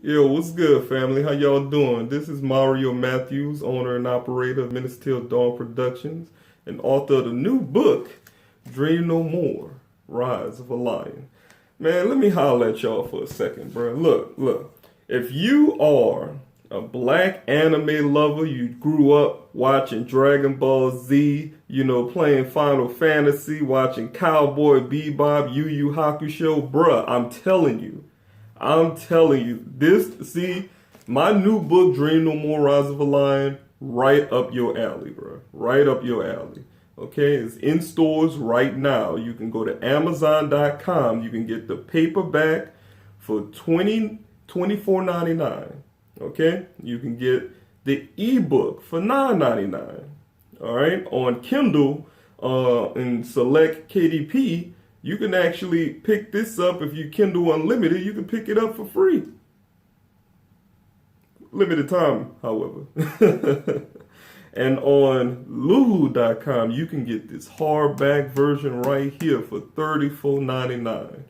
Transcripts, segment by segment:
Yo, what's good, family? How y'all doing? This is Mario Matthews, owner and operator of Menace Till Dawn Productions, and author of the new book, Dream No More, Rise of a Lion. Man, let me holler at y'all for a second, bro. Look. If you are a black anime lover, you grew up watching Dragon Ball Z, playing Final Fantasy, watching Cowboy Bebop, Yu Yu Hakusho, bruh, I'm telling you, my new book, Dream No More, Rise of a Lion, right up your alley, bro. Right up your alley. Okay, it's in stores right now. You can go to Amazon.com. You can get the paperback for $24.99. Okay, you can get the ebook for $9.99. All right, on Kindle and select KDP. You can actually pick this up if you Kindle Unlimited. You can pick it up for free. Limited time, however. And on Lulu.com, you can get this hardback version right here for $34.99.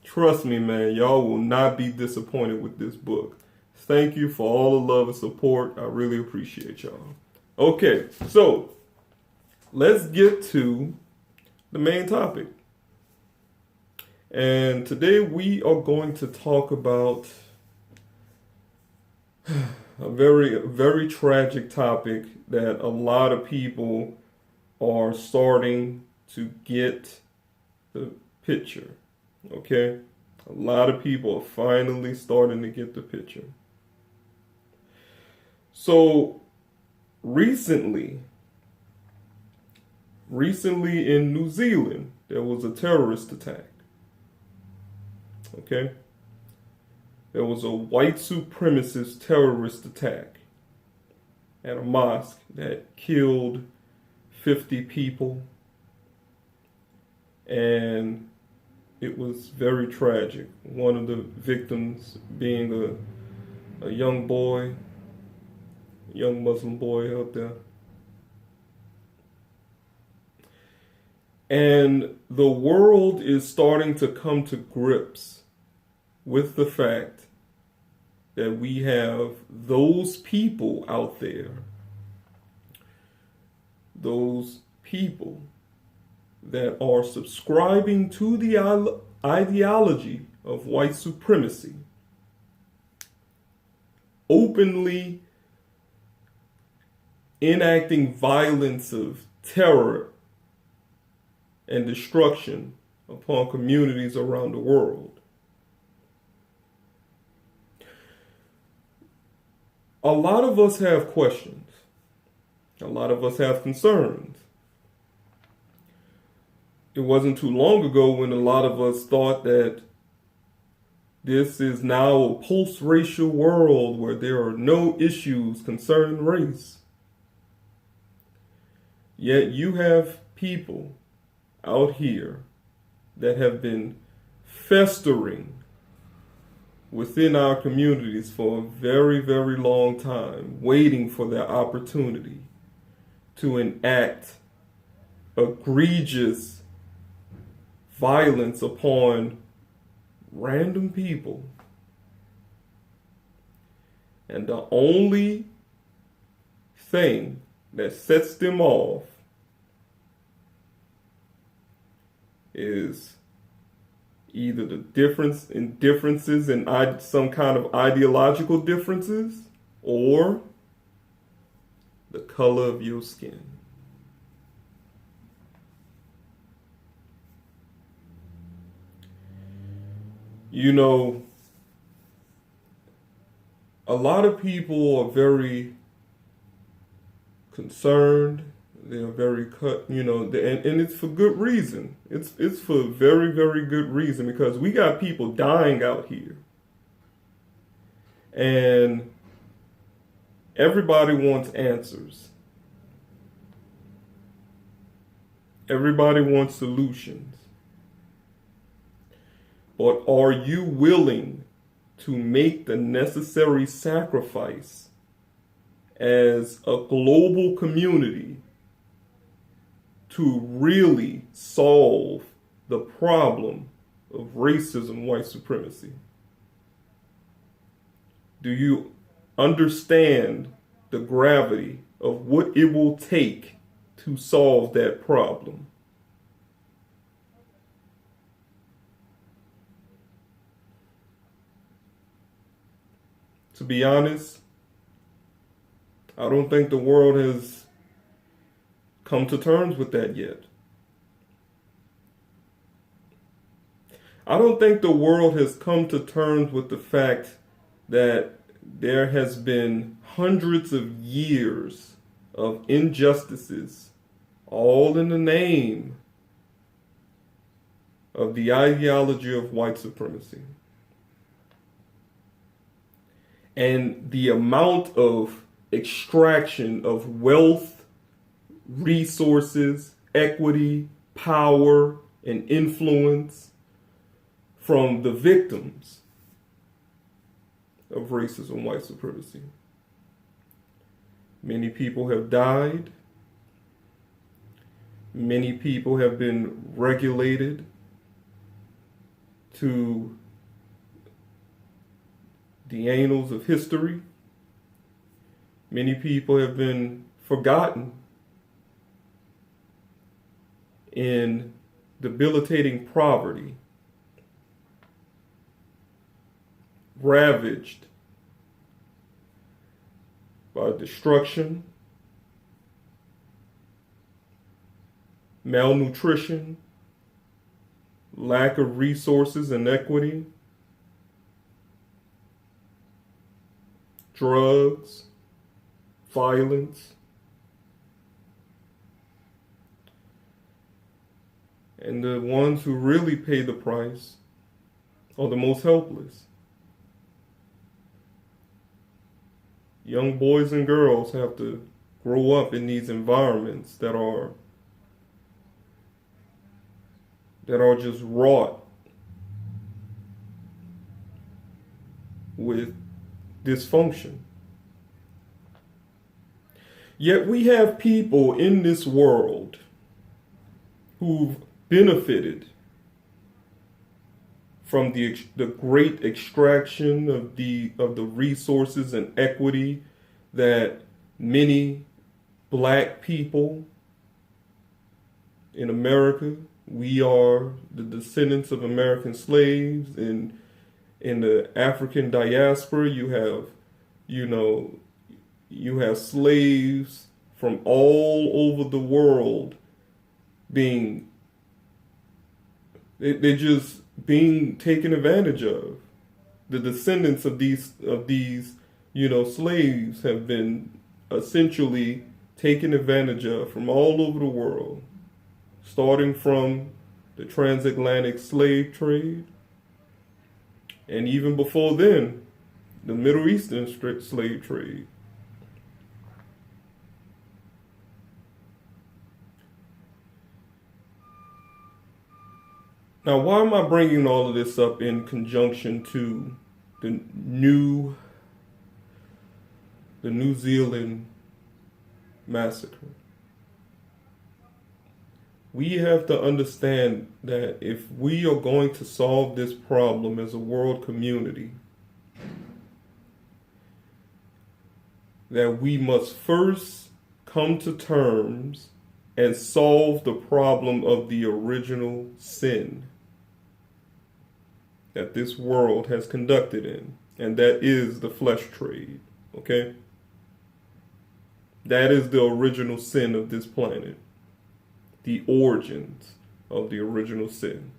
Trust me, man, y'all will not be disappointed with this book. Thank you for all the love and support. I really appreciate y'all. Okay, so let's get to the main topic. And today we are going to talk about a very, very tragic topic that a lot of people are starting to get the picture. Okay? A lot of people are finally starting to get the picture. So, recently in New Zealand, there was a terrorist attack. Okay? There was a white supremacist terrorist attack at a mosque that killed 50 people. And it was very tragic. One of the victims being a young boy, a young Muslim boy out there. And the world is starting to come to grips with the fact that we have those people out there, those people that are subscribing to the ideology of white supremacy, openly enacting violence of terror and destruction upon communities around the world. A lot of us have questions. A lot of us have concerns. It wasn't too long ago when a lot of us thought that this is now a post-racial world where there are no issues concerning race. Yet you have people out here that have been festering within our communities for a very, very long time, waiting for their opportunity to enact egregious violence upon random people. And the only thing that sets them off is either the differences in some kind of ideological differences, or the color of your skin. A lot of people are very concerned. They're very and it's for good reason. It's for very, very good reason, because we got people dying out here. And everybody wants answers. Everybody wants solutions. But are you willing to make the necessary sacrifice as a global community to really solve the problem of racism, white supremacy? Do you understand the gravity of what it will take to solve that problem? To be honest, I don't think the world has come to terms with that yet. I don't think the world has come to terms with the fact that there has been hundreds of years of injustices, all in the name of the ideology of white supremacy. And the amount of extraction of wealth, resources, equity, power, and influence from the victims of racism, white supremacy. Many people have died. Many people have been regulated to the annals of history. Many people have been forgotten in debilitating poverty, ravaged by destruction, malnutrition, lack of resources and equity, drugs, violence, and the ones who really pay the price are the most helpless. Young boys and girls have to grow up in these environments that are just wrought with dysfunction. Yet we have people in this world who've benefited from the great extraction of the resources and equity that many black people in America, we are the descendants of American slaves. In the African diaspora, you have slaves from all over the world they're just being taken advantage of. The descendants of these slaves have been essentially taken advantage of from all over the world, starting from the transatlantic slave trade, and even before then, the Middle Eastern slave trade. Now, why am I bringing all of this up in conjunction to the New Zealand massacre? We have to understand that if we are going to solve this problem as a world community, that we must first come to terms and solve the problem of the original sin that this world has conducted in, and that is the flesh trade, okay? That is the original sin of this planet, the origins of the original sin.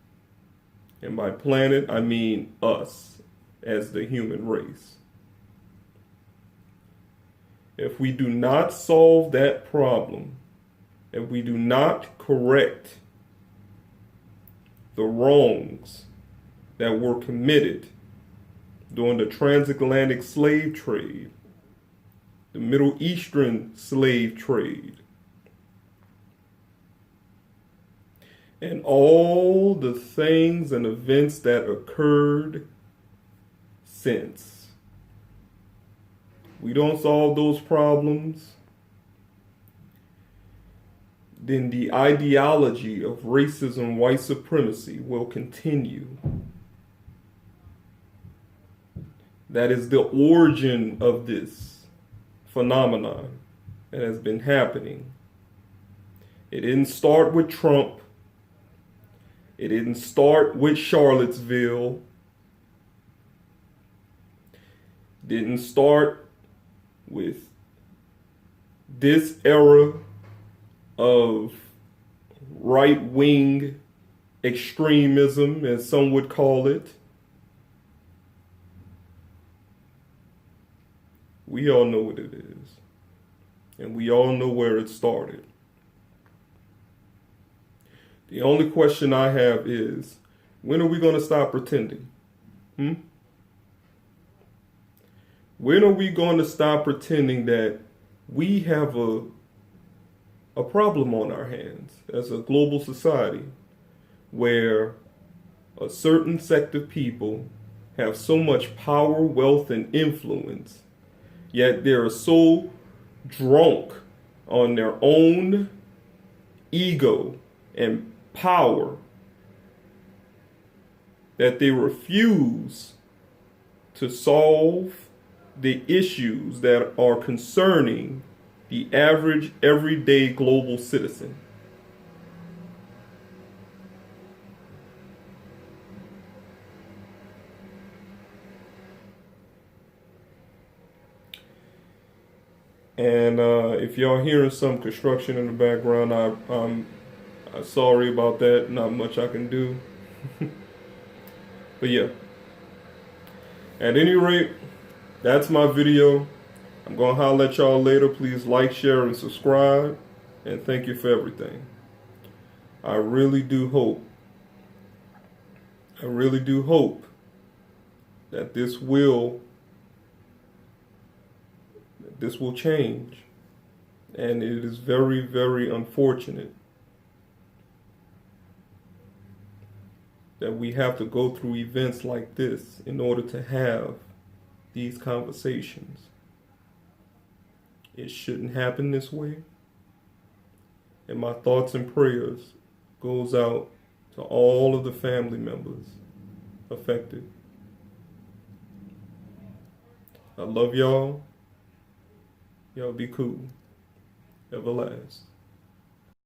And by planet, I mean us as the human race. If we do not solve that problem, if we do not correct the wrongs that were committed during the transatlantic slave trade, the Middle Eastern slave trade, and all the things and events that occurred since. We don't solve those problems, then the ideology of racism, white supremacy will continue. that is the origin of this phenomenon that has been happening. It didn't start with Trump. It didn't start with Charlottesville. Didn't start with this era of right-wing extremism, as some would call it. We all know what it is. And we all know where it started. The only question I have is, when are we going to stop pretending? When are we going to stop pretending that we have a problem on our hands as a global society where a certain sect of people have so much power, wealth, and influence, yet they're so drunk on their own ego and power that they refuse to solve the issues that are concerning the average, everyday global citizen. And if y'all hearing some construction in the background, I'm sorry about that. Not much I can do. But yeah. At any rate, that's my video. I'm going to holler at y'all later. Please like, share, and subscribe. And thank you for everything. I really do hope that this will change. And it is very, very unfortunate that we have to go through events like this in order to have these conversations. It shouldn't happen this way. And my thoughts and prayers goes out to all of the family members affected. I love y'all. Y'all be cool. Everlast.